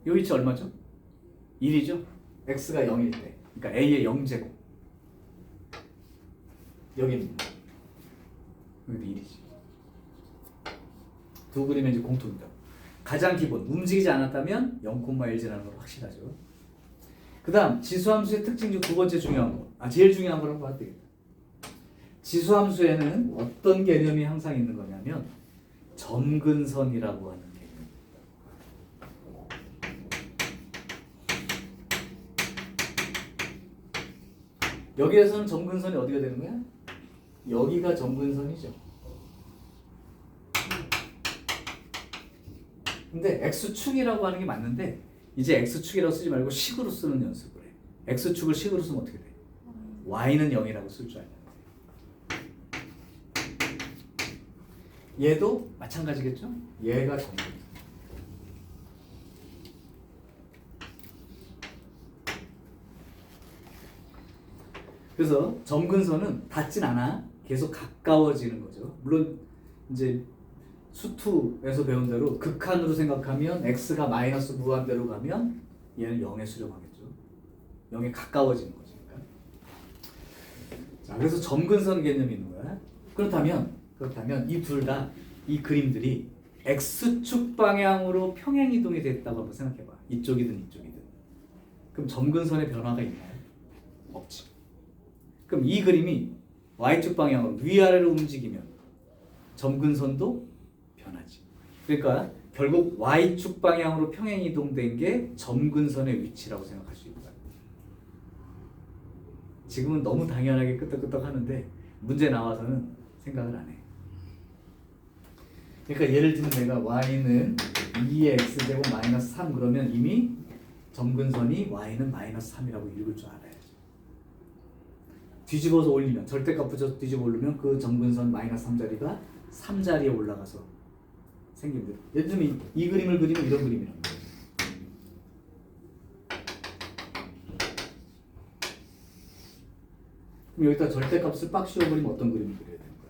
요 위치 얼마죠? 1이죠? x가 0일 때. 그러니까 a의 0제곱. 여기는 여기도 1이지. 두 그림의 이제 공통이다. 가장 기본, 움직이지 않았다면 0,1이라는 건 확실하죠. 그 다음 지수함수의 특징 중 두 번째 중요한 거, 제일 중요한 거라고 봐도 되겠다. 지수함수에는 어떤 개념이 항상 있는 거냐면 점근선이라고 하는 개념입니다. 여기에서는 점근선이 어디가 되는 거야? 여기가 점근선이죠. 근데 x축이라고 하는 게 맞는데 이제 x축이라고 쓰지 말고 식으로 쓰는 연습을 해. x축을 식으로 쓰면 어떻게 돼? y는 0이라고 쓸 줄 알면 돼. 얘도 마찬가지겠죠? 얘가 점근선. 그래서 점근선은 닿진 않아. 계속 가까워지는 거죠. 물론 이제 수투에서 배운 대로 극한으로 생각하면 x가 마이너스 무한대로 가면 얘는 0에 수렴하겠죠. 0에 가까워지는 거니까. 자, 그래서 점근선 개념이 있는 거야. 그렇다면 이 둘 다 이 그림들이 x축 방향으로 평행 이동이 됐다고 한번 생각해봐. 이쪽이든 이쪽이든. 그럼 점근선의 변화가 있나요? 없지. 그럼 이 그림이 y축 방향으로 위아래로 움직이면 점근선도 변하지. 그러니까 결국 y축 방향으로 평행 이동된 게 점근선의 위치라고 생각할 수 있다. 지금은 너무 당연하게 끄떡끄떡 하는데 문제 나와서는 생각을 안 해. 그러니까 예를 들면 내가 y는 2x제곱 마이너스 3 그러면 이미 점근선이 y는 마이너스 3이라고 읽을 줄 알아야지. 뒤집어서 올리면, 절대값 붙여서 뒤집어 올리면 그 점근선 마이너스 3자리가 3자리에 올라가서 생깁니다. 예를 들면 이 그림을 그리면 이런 그림이란 거예요. 그럼 여기다 절대값을 빡 씌워버리면 어떤 그림을 그려야 되는 거야?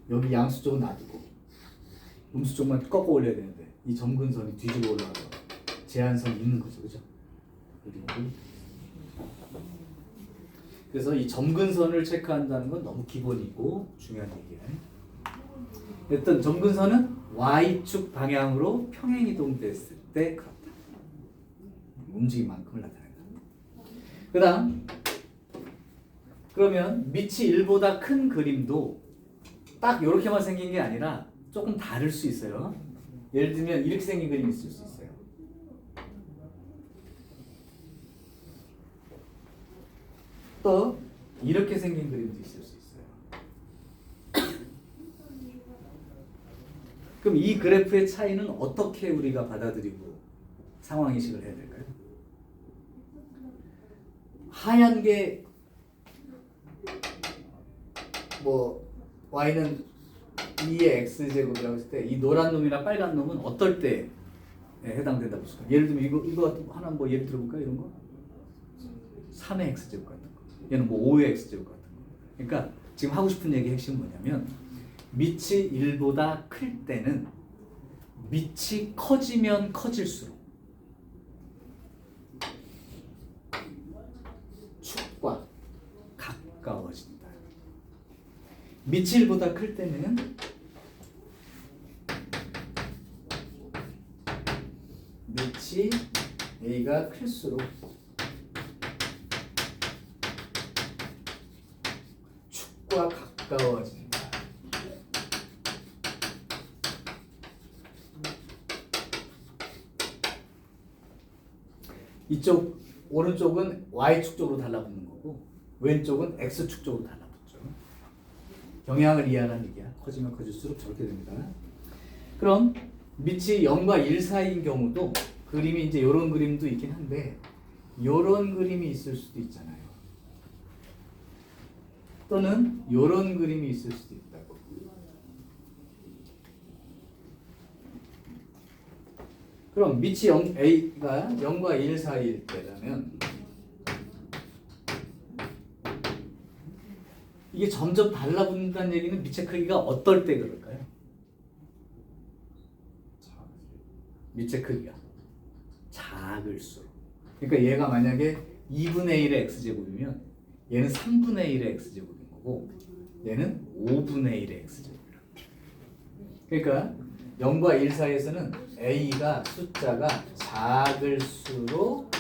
여기 양수 쪽은 놔두고 음수 쪽만 꺾어 올려야 되는데 이 점근선이 뒤집어 올라가서 제한선이 있는 거죠. 그죠? 그리고 그래서 이 점근선을 체크한다는 건 너무 기본이고 중요한 얘기예요. 일단 점근선은 y축 방향으로 평행 이동됐을 때 그렇다. 움직임만큼을 나타낸다. 그 다음 그러면 밑이 1보다 큰 그림도 딱 이렇게만 생긴 게 아니라 조금 다를 수 있어요. 예를 들면 이렇게 생긴 그림이 있을 수 있어요. 또 이렇게 생긴 그림도 있을 수 있어요. 그럼 이 그래프의 차이는 어떻게 우리가 받아들이고 상황인식을 해야 될까요? 하얀 게 뭐 y는 2의 x제곱이라고 했을 때 이 노란 놈이나 빨간 놈은 어떨 때 해당된다고 볼까요? 예를 들면 이거 하나 뭐 예를 들어볼까요? 이런 거 3의 x제곱 같은 거, 얘는 뭐 5의 x제곱 같은 거. 그러니까 지금 하고 싶은 얘기 핵심은 뭐냐면 밑이 1보다 클 때는 밑이 커지면 커질수록 축과 가까워진다. 밑이 1보다 클 때는 밑이 a가 클수록 축과 가까워진다. 이쪽 오른쪽은 y축 쪽으로 달라붙는 거고 왼쪽은 x축 쪽으로 달라붙죠. 경향을 이해하는 얘기야. 커지면 커질수록 저렇게 됩니다. 그럼 밑이 0과 1 사이인 경우도 그림이 이제 이런 그림도 있긴 한데 이런 그림이 있을 수도 있잖아요. 또는 이런 그림이 있을 수도 있다고. 그럼 밑이 a가 0과 1 사이일 때라면 이게 점점 달라붙는다는 얘기는 밑의 크기가 어떨 때 그럴까요? 밑의 크기가 작을수록. 그러니까 얘가 만약에 2분의 1의 x제곱이면 얘는 3분의 1의 x제곱인 거고 얘는 5분의 1의 x제곱이라고. 그러니까 0과 1 사이에서는 a가 숫자가 작을수록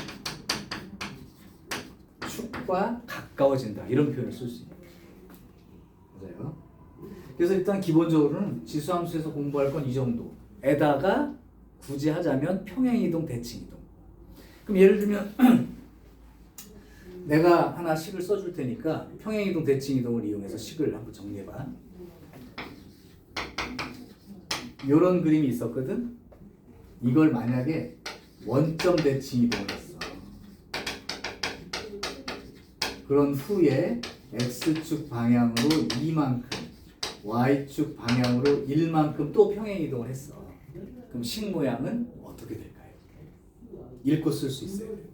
축과 가까워진다. 이런 표현을 쓸 수 있는 거예요. 맞아요. 그래서 일단 기본적으로는 지수함수에서 공부할 건 이 정도에다가 굳이 하자면 평행이동, 대칭이동. 그럼 예를 들면 내가 하나 식을 써줄 테니까 평행이동, 대칭이동을 이용해서 식을 한번 정리해봐. 이런 그림이 있었거든. 이걸 만약에 원점 대칭이동을 했어. 그런 후에 x축 방향으로 2만큼, y축 방향으로 1만큼 또 평행이동을 했어. 그럼 식 모양은 어떻게 될까요? 읽고 쓸 수 있어야 돼요.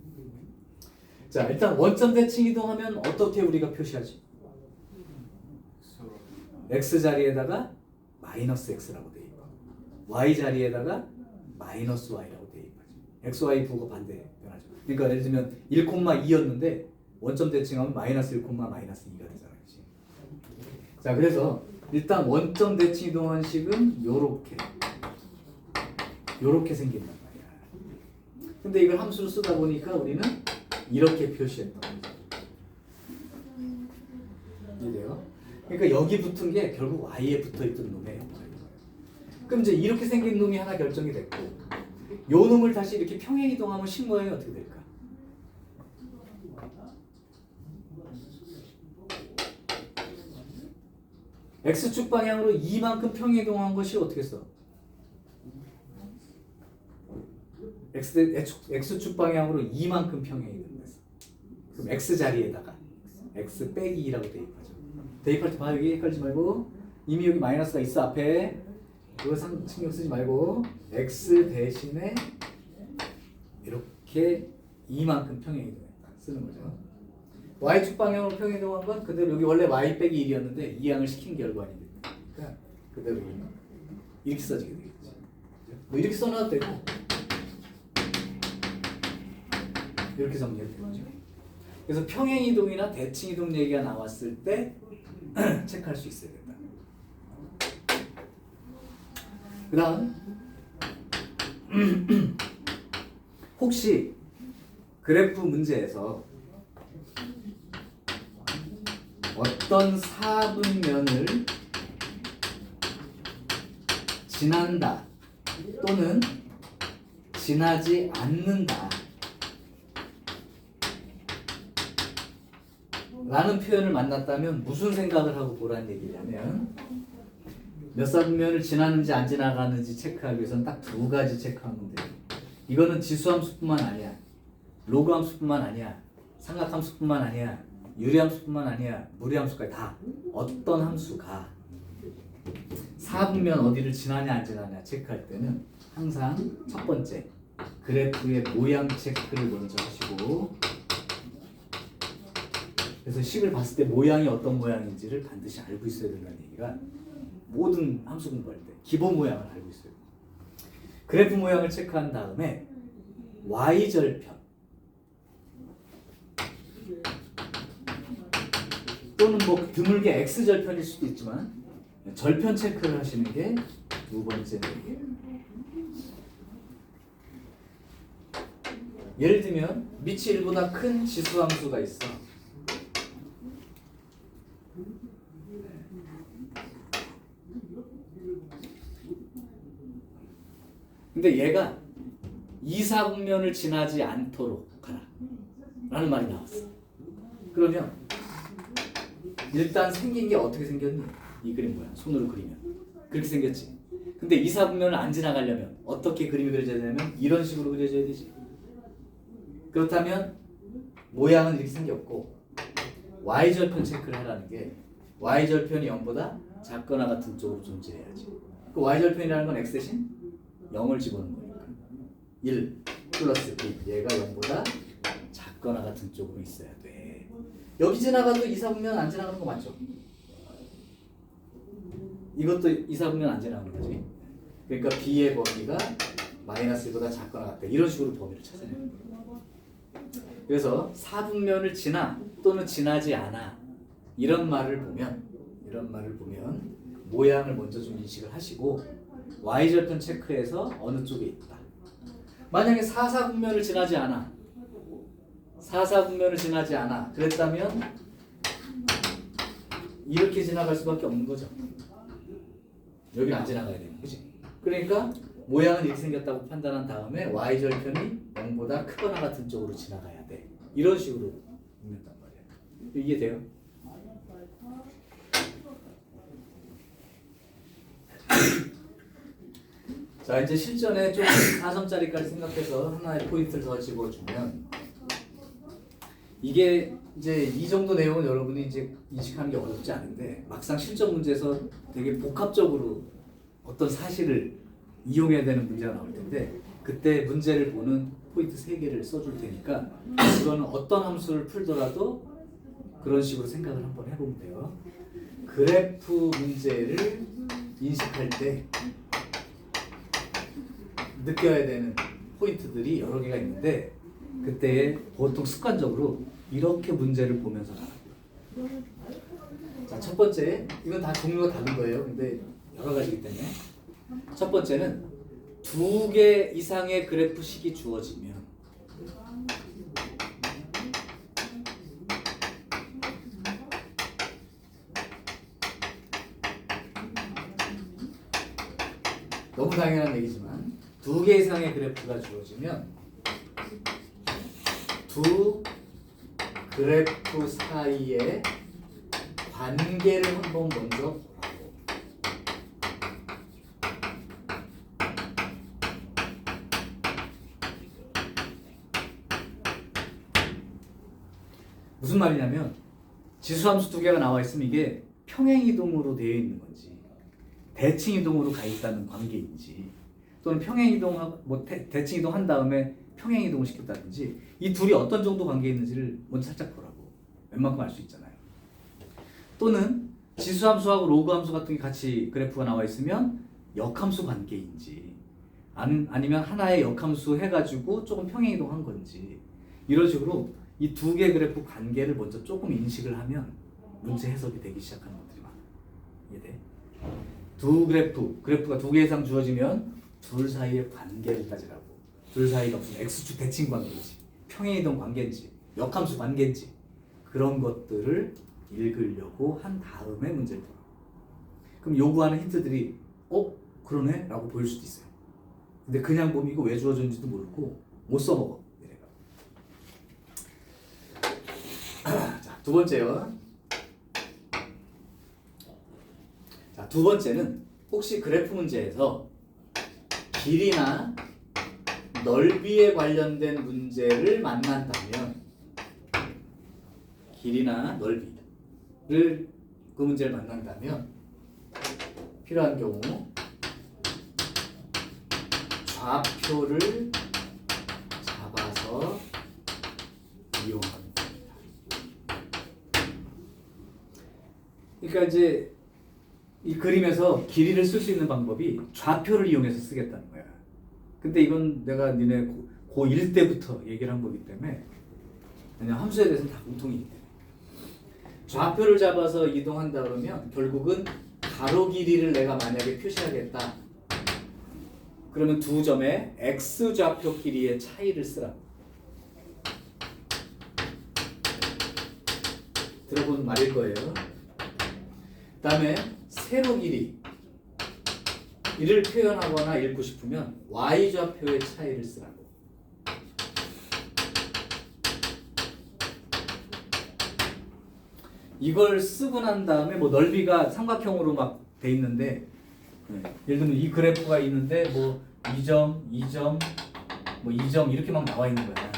자, 일단 원점 대칭 이동하면 어떻게 우리가 표시하지? x 자리에다가 마이너스 x라고 돼 있고 y 자리에다가 마이너스 y라고 돼 있고 x, y 부호가 반대 변하죠. 그러니까 예를 들면 1,2였는데 원점 대칭하면 마이너스 1, 마이너스 2가 되잖아요. 그치? 자, 그래서 일단 원점 대칭 이동한 식은 요렇게 생긴단 말이야. 근데 이걸 함수로 쓰다 보니까 우리는 이렇게 표시했던 거죠. 이해돼요? 그러니까 여기 붙은 게 결국 y에 붙어있던 놈이에요. 그럼 이제 이렇게 생긴 놈이 하나 결정이 됐고 요 놈을 다시 이렇게 평행 이동하면 식 모양이 어떻게 될까? x축 방향으로 2만큼 평행 이동한 것이 어떻게 써? x축 방향으로 2만큼 평행 이동했어. 그럼 x 자리에다가 x 빼기 2라고 대입하죠. 대입할 때 봐, 여기 헷갈리지 말고 이미 여기 마이너스가 있어 앞에. 그거 신경 쓰지 말고 x 대신에 이렇게 2만큼 평행 이동했다 쓰는 거죠. y축 방향으로 평행 이동한 건 그대로 여기 원래 y 빼기 1이었는데 이항을 시킨 결과니까 그러니까 그대로 이렇게 써지게 되겠지. 뭐 이렇게 써놔도 되고 이렇게 정리해도 되죠. 그래서 평행 이동이나 대칭 이동 얘기가 나왔을 때 체크할 수 있어야 된다. 그 다음 혹시 그래프 문제에서 어떤 사분면을 지난다 또는 지나지 않는다 라는 표현을 만났다면 무슨 생각을 하고 보라는 얘기냐면 몇 사분면을 지나는지 안 지나가는지 체크하기 위해서는 딱 두 가지 체크하면 돼요. 이거는 지수함수뿐만 아니야. 로그함수뿐만 아니야. 삼각함수뿐만 아니야. 유리함수뿐만 아니야. 무리함수까지 다 어떤 함수가 사분면 어디를 지나냐 안 지나냐 체크할 때는 항상 첫 번째 그래프의 모양 체크를 먼저 하시고, 그래서 식을 봤을 때 모양이 어떤 모양인지를 반드시 알고 있어야 된다는 얘기가 모든 함수 공부할 때 기본 모양을 알고 있어요. 그래프 모양을 체크한 다음에 y절편 또는 뭐 드물게 x절편일 수도 있지만 절편 체크를 하시는 게 두 번째 얘기예요. 예를 들면 밑이 1보다 큰 지수함수가 있어. 근데 얘가 2사분면을 지나지 않도록 하라 라는 말이 나왔어. 그러면 일단 생긴 게 어떻게 생겼니? 이 그림 뭐야? 손으로 그리면 그렇게 생겼지. 근데 2사분면을 안 지나가려면 어떻게 그림이 그려져야 되냐면 이런 식으로 그려져야 되지. 그렇다면 모양은 이렇게 생겼고 y절편 체크를 하라는 게 y절편이 0보다 작거나 같은 쪽으로 존재해야지. 그 y절편이라는 건 x 대신 0을 집어넣는 거니까 1 플러스 b, 얘가 0보다 작거나 같은 쪽으로 있어야 돼. 여기 지나가도 2사분면 안 지나가는 거 맞죠? 이것도 2사분면 안 지나가는 거지. 그러니까 b의 범위가 마이너스 1보다 작거나 같다. 이런 식으로 범위를 찾아내는 거예요. 그래서 4분면을 지나 또는 지나지 않아 이런 말을 보면 모양을 먼저 좀 인식을 하시고 y절편 체크해서 어느 쪽에 있다. 만약에 4사분면을 지나지 않아. 4사분면을 지나지 않아. 그랬다면 이렇게 지나갈 수밖에 없는 거죠. 여기는 안 지나가야 되는 거지. 그러니까 모양은 이렇게 생겼다고 판단한 다음에 y절편이 0보다 크거나 같은 쪽으로 지나가야 돼. 이런 식으로 읽는단 말이야. 이해돼요? 자, 이제 실전에 좀 4점짜리까지 생각해서 하나의 포인트를 더 집어주면, 이게 이제 이 정도 내용은 여러분이 이제 인식하는 게 어렵지 않은데 막상 실전 문제에서 되게 복합적으로 어떤 사실을 이용해야 되는 문제가 나올 텐데 그때 문제를 보는 포인트 3개를 써줄 테니까 이거는 어떤 함수를 풀더라도 그런 식으로 생각을 한번 해보면 돼요. 그래프 문제를 인식할 때 느껴야 되는 포인트들이 여러 개가 있는데 그때 보통 습관적으로 이렇게 문제를 보면서 나가요. 자, 첫 번째, 이건 다 종류가 다른 거예요. 근데 여러 가지이기 때문에 첫 번째는 2개 이상의 그래프식이 주어지면 너무 당연한 얘기지만 2개 이상의 그래프가 주어지면 두 그래프 사이의 관계를 한번 먼저 보라고. 무슨 말이냐면 지수함수 2개가 나와 있으면 이게 평행이동으로 되어 있는 건지 대칭이동으로 가 있다는 관계인지 또는 평행이동 뭐 대칭이동 한 다음에 평행이동을 시켰다든지 이 둘이 어떤 정도 관계에 있는지를 먼저 살짝 보라고. 웬만큼 알 수 있잖아요. 또는 지수함수하고 로그함수 같은 게 같이 그래프가 나와 있으면 역함수 관계인지 아니면 하나의 역함수 해가지고 조금 평행이동한 건지 이런 식으로 이 2개 그래프 관계를 먼저 조금 인식을 하면 문제 해석이 되기 시작하는 것들이 많아요. 이해돼? 그래프가 2개 이상 주어지면 둘 사이의 관계를 따지라고. 둘 사이가 무슨 x축 대칭 관계인지 평행이동 관계인지 역함수 관계인지 그런 것들을 읽으려고 한 다음에 문제를 풀어. 그럼 요구하는 힌트들이 그러네? 라고 보일 수도 있어요. 근데 그냥 보면 이거 왜 주어졌는지도 모르고 못 써먹어. 자, 두 번째요. 자, 두 번째는 혹시 그래프 문제에서 길이나 넓이에 관련된 문제를 만난다면 길이나 넓이를 그 문제를 만난다면 필요한 경우 좌표를 잡아서 이용하면 됩니다. 그러니까 이제 이 그림에서 길이를 쓸 수 있는 방법이 좌표를 이용해서 쓰겠다는 거야. 근데 이건 내가 니네 고1 때부터 얘기를 한 거기 때문에 그냥 함수에 대해서는 다 공통이기 때문에 좌표를 잡아서 이동한다 그러면 결국은 가로 길이를 내가 만약에 표시하겠다 그러면 두 점의 x 좌표 길이의 차이를 쓰라고. 들어본 말일 거예요. 그 다음에 세로 길이 이를 표현하거나 읽고 싶으면 y좌표의 차이를 쓰라고. 이걸 쓰고 난 다음에 뭐 넓이가 삼각형으로 막 돼 있는데 예를 들면 이 그래프가 있는데 뭐 2점, 2점, 뭐 2점 이렇게 막 나와 있는 거야.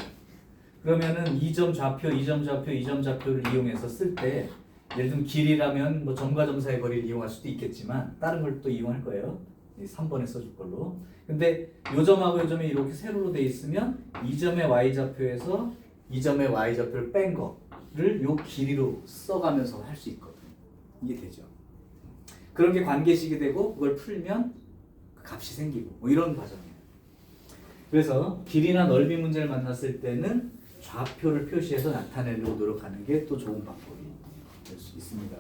그러면은 2점 좌표, 2점 좌표, 2점 좌표를 이용해서 쓸 때 예를 들면 길이라면 뭐 점과 점 사이의 거리를 이용할 수도 있겠지만 다른 걸 또 이용할 거예요. 3번에 써줄 걸로. 근데 요 점하고 요 점이 이렇게 세로로 돼 있으면 이 점의 y좌표에서 이 점의 y좌표를 뺀 거를 요 길이로 써가면서 할 수 있거든. 이게 되죠. 그런 게 관계식이 되고 그걸 풀면 값이 생기고 뭐 이런 과정이에요. 그래서 길이나 넓이 문제를 만났을 때는 좌표를 표시해서 나타내려고 노력하는 게 또 좋은 방법이 될 수 있습니다.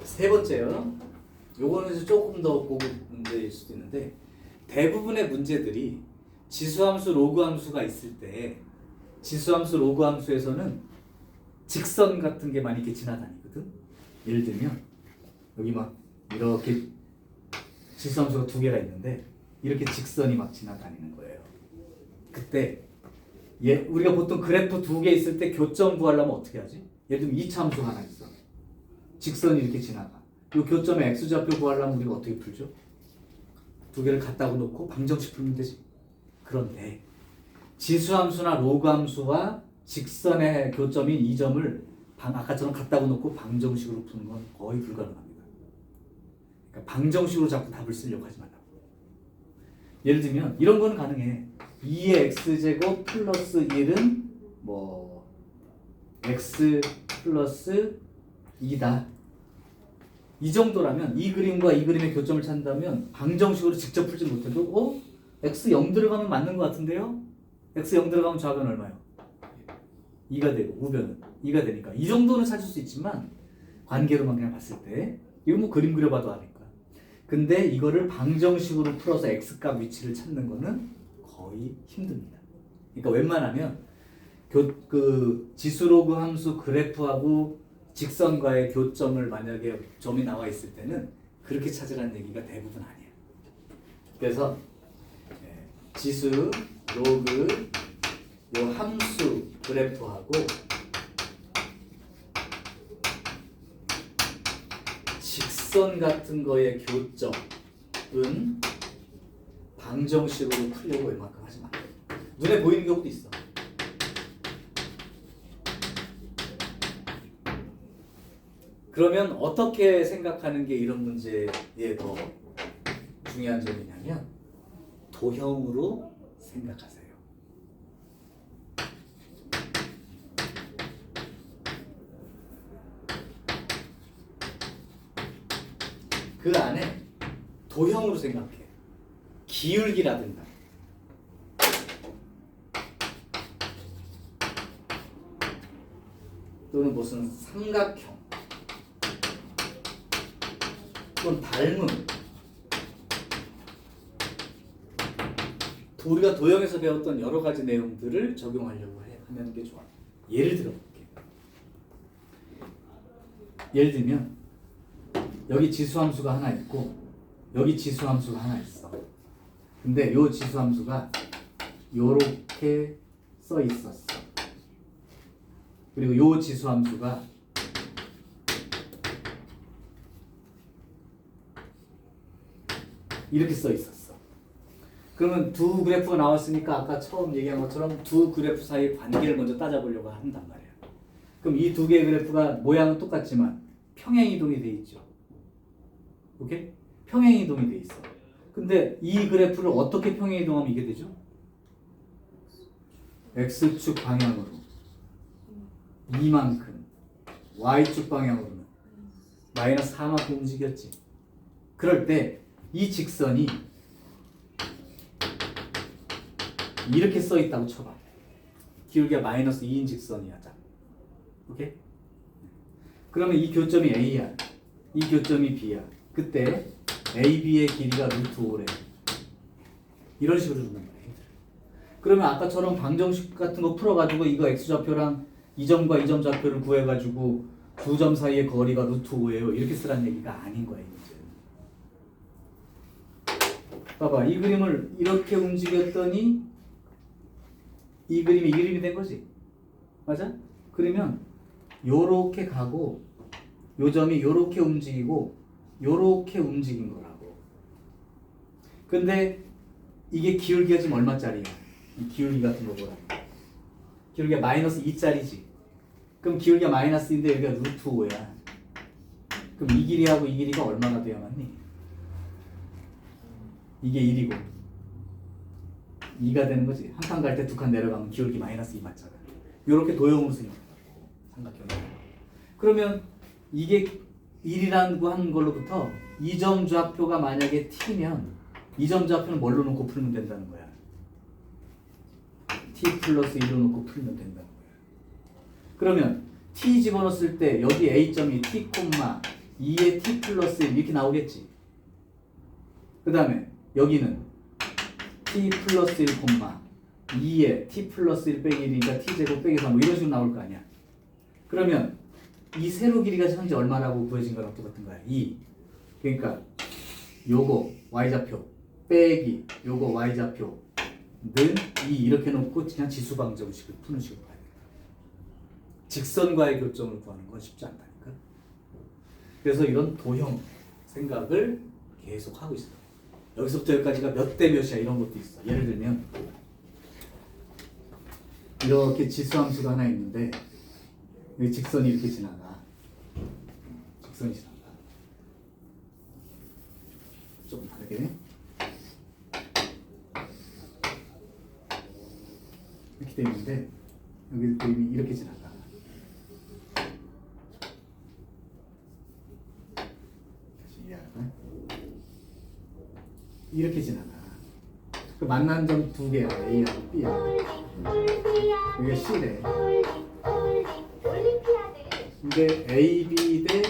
세 번째요. 요거는 이제 조금 더 고급 문제일 수도 있는데 대부분의 문제들이 지수함수, 로그함수가 있을 때 지수함수, 로그함수에서는 직선 같은 게 많이 이렇게 지나다니거든. 예를 들면 여기 막 이렇게 지수함수가 두 개가 있는데 이렇게 직선이 막 지나다니는 거예요. 그때 우리가 보통 그래프 두 개 있을 때 교점 구하려면 어떻게 하지? 예를 들면 이차함수 하나 있어. 직선이 이렇게 지나가. 이 교점의 x좌표 구하려면 우리가 어떻게 풀죠? 두 개를 갖다 놓고 방정식 풀면 되지. 그런데 지수함수나 로그함수와 직선의 교점인 이 점을 아까처럼 갖다 놓고 방정식으로 푸는 건 거의 불가능합니다. 그러니까 방정식으로 자꾸 답을 쓰려고 하지 말라고. 예를 들면 이런 거는 가능해. 2의 x제곱 플러스 1은 뭐 x 플러스 2다. 이 정도라면 이 그림과 이 그림의 교점을 찾는다면 방정식으로 직접 풀지 못해도 x 0 들어가면 맞는 것 같은데요? x 0 들어가면 좌변 얼마요? 2가 되고 우변은 2가 되니까 이 정도는 찾을 수 있지만 관계로만 그냥 봤을 때 이거 뭐 그림 그려봐도 아니까. 근데 이거를 방정식으로 풀어서 x값 위치를 찾는 거는 거의 힘듭니다. 그러니까 웬만하면 그 지수로그 함수 그래프하고 직선과의 교점을 만약에 점이 나와 있을 때는 그렇게 찾으라는 얘기가 대부분 아니에요. 그래서 지수, 로그, 요 함수 그래프하고 직선 같은 거의 교점은 방정식으로 풀려고 웬만큼 하지 마. 눈에 보이는 경우도 있어. 그러면 어떻게 생각하는 게 이런 문제에 더 중요한 점이냐면 도형으로 생각하세요. 그 안에 도형으로 생각해. 기울기라든가 또는 무슨 삼각형 또는 닮음, 우리가 도형에서 배웠던 여러 가지 내용들을 적용하려고 하는 게 좋아. 예를 들어 볼게. 예를 들면 여기 지수함수가 하나 있고 여기 지수함수가 하나 있어. 근데 요 지수함수가 요렇게 써 있었어. 그리고 요 지수함수가 이렇게 써 있었어. 그러면 두 그래프가 나왔으니까 아까 처음 얘기한 것처럼 두 그래프 사이의 관계를 먼저 따져보려고 한단 말이야. 그럼 이 두 개의 그래프가 모양은 똑같지만 평행이동이 돼 있죠. 오케이? 평행이동이 돼 있어. 근데 이 그래프를 어떻게 평행이동하면 이게 되죠? X축 방향으로 이만큼, Y축 방향으로는 마이너스 4만큼 움직였지. 그럴 때 이 직선이 이렇게 써 있다고 쳐봐. 기울기가 마이너스 2인 직선이야. 자. 오케이? 그러면 이 교점이 A야. 이 교점이 B야. 그때 AB의 길이가 루트 5래. 이런 식으로 준단 말이야. 그러면 아까처럼 방정식 같은 거 풀어가지고 이거 X좌표랑 이 점과 이 점 좌표를 구해가지고 두 점 사이의 거리가 루트 5예요. 이렇게 쓰라는 얘기가 아닌 거야. 봐봐, 이 그림을 이렇게 움직였더니 이 그림이 된 거지. 맞아? 그러면 요렇게 가고 요 점이 요렇게 움직이고 요렇게 움직인 거라고. 근데 이게 기울기가 지금 얼마짜리야? 이 기울기 같은 거 보라. 기울기가 마이너스 2짜리지. 그럼 기울기가 마이너스 2인데 여기가 루트 5야. 그럼 이 길이하고 이 길이가 얼마나 돼야 맞니? 이게 1이고 2가 되는 거지. 한 칸 갈 때 두 칸 내려가면 기울기 마이너스 2 맞잖아. 이렇게 도형으로 생각한다고. 삼각형으로. 그러면 이게 1이라고 하는 걸로부터 이 점 좌표가 만약에 t면 이 점 좌표는 뭘로 놓고 풀면 된다는 거야. t 플러스 1로 놓고 풀면 된다는 거야. 그러면 t 집어넣었을 때 여기 a점이 t, 2에 t 플러스 1 이렇게 나오겠지. 그 다음에 여기는 t 플러스 1, 2에 t 플러스 1 빼기 1이니까 t제곱 빼기 3 뭐 이런 식으로 나올 거 아니야. 그러면 이 세로 길이가 현재 얼마라고 구해진 거랑 똑같은 거야. 2. 그러니까 요거 y좌표 빼기 요거 y좌표는 2 이렇게 놓고 그냥 지수방정식을 푸는 식으로 가야 돼. 직선과의 교점을 구하는 건 쉽지 않다니까. 그래서 이런 도형 생각을 계속 하고 있어. 여기서부터 여기까지가 몇 대 몇이야 이런 것도 있어. 예를 들면 이렇게 지수함수가 하나 있는데 여기 직선이 이렇게 지나가. 직선이 지나가. 조금 다르게 이렇게 돼 있는데 여기 그림이 이렇게 지나가. 다시 이해할까요? 이렇게 지나가. 그 만난 점 두 개야. A하고 B하고. 이게 C래. 근데 AB 대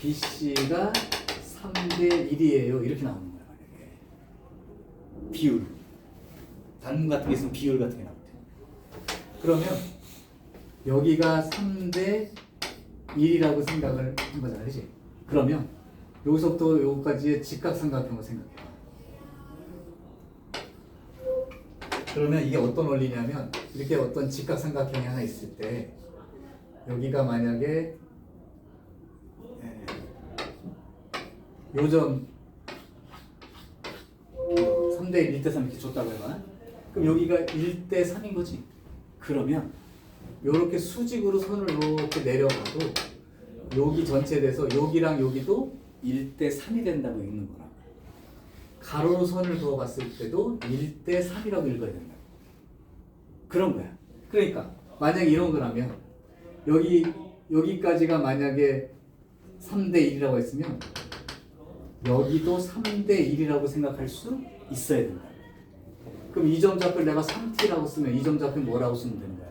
BC가 3대 1이에요. 이렇게 나오는 거야. 만약에. 비율. 단문 같은 게 있으면 비율 같은 게 나오거든. 그러면 여기가 3대 1이라고 생각을 한 거잖아. 그치? 그러면 여기서부터 여기까지의 직각삼각형을 생각해. 그러면 이게 어떤 원리냐면 이렇게 어떤 직각삼각형이 하나 있을 때 여기가 만약에 요점 3대 1, 1대 3 이렇게 줬다고 해봐. 그럼 여기가 1대 3인 거지. 그러면 이렇게 수직으로 선을 이렇게 내려가도 여기 전체에 대해서 여기랑 여기도 1대 3이 된다고 읽는 거라. 가로로 선을 그어봤을 때도 1대 3이라고 읽어야 된다. 그런 거야. 그러니까 만약에 이런 거라면 여기까지가 만약에 3대 1이라고 했으면 여기도 3대 1이라고 생각할 수 있어야 된다. 그럼 이 점 좌표를 내가 3t라고 쓰면 이 점 좌표는 뭐라고 쓰면 되는 거야?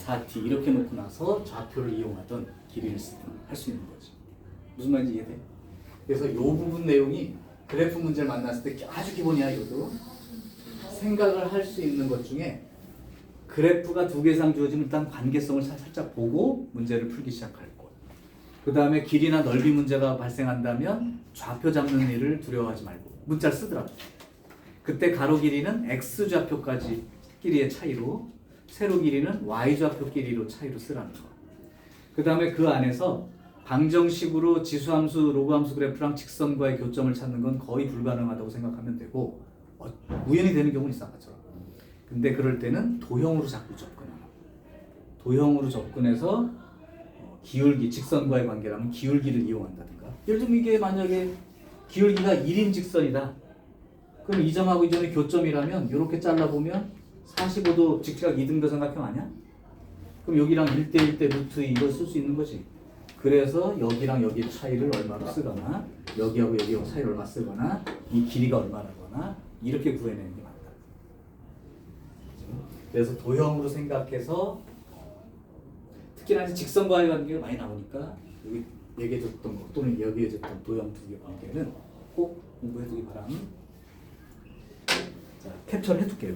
4t 이렇게 놓고 나서 좌표를 이용하던 길이를 쓰든 할 수 있는 거지. 무슨 말인지 이해돼? 그래서 이 부분 내용이 그래프 문제를 만났을 때 아주 기본이야. 이것도 생각을 할 수 있는 것 중에 그래프가 두 개 이상 주어지면 일단 관계성을 살짝 보고 문제를 풀기 시작할 것. 그 다음에 길이나 넓이 문제가 발생한다면 좌표 잡는 일을 두려워하지 말고 문자를 쓰더라고. 그때 가로 길이는 x 좌표까지 길이의 차이로 세로 길이는 y좌표 길이로 차이로 쓰라는 거. 그 다음에 그 안에서 방정식으로 지수함수, 로그함수 그래프랑 직선과의 교점을 찾는 건 거의 불가능하다고 생각하면 되고 우연히 되는 경우는 있어 아까처럼. 근데 그럴 때는 도형으로 자꾸 접근하는 거예요. 도형으로 접근해서 기울기, 직선과의 관계라면 기울기를 이용한다든가. 예를 들면 이게 만약에 기울기가 1인 직선이다. 그럼 이 점하고 이 점이 교점이라면 이렇게 잘라보면 45도 직각 이등변 삼각형 아니야? 그럼 여기랑 1대1대 루트 이걸 쓸 수 있는 거지. 그래서 여기랑 여기 차이를 얼마로 쓰거나 여기하고 여기하고 차이를 얼마 쓰거나 이 길이가 얼마라거나 이렇게 구해내는 게 맞다. 그래서 도형으로 생각해서 특히나 이제 직선과의 관계가 많이 나오니까 여기 얘기해줬던 거 또는 여기해줬던 도형 두 개 관계는 꼭 공부해두기 바람. 자, 캡처를 해둘게요.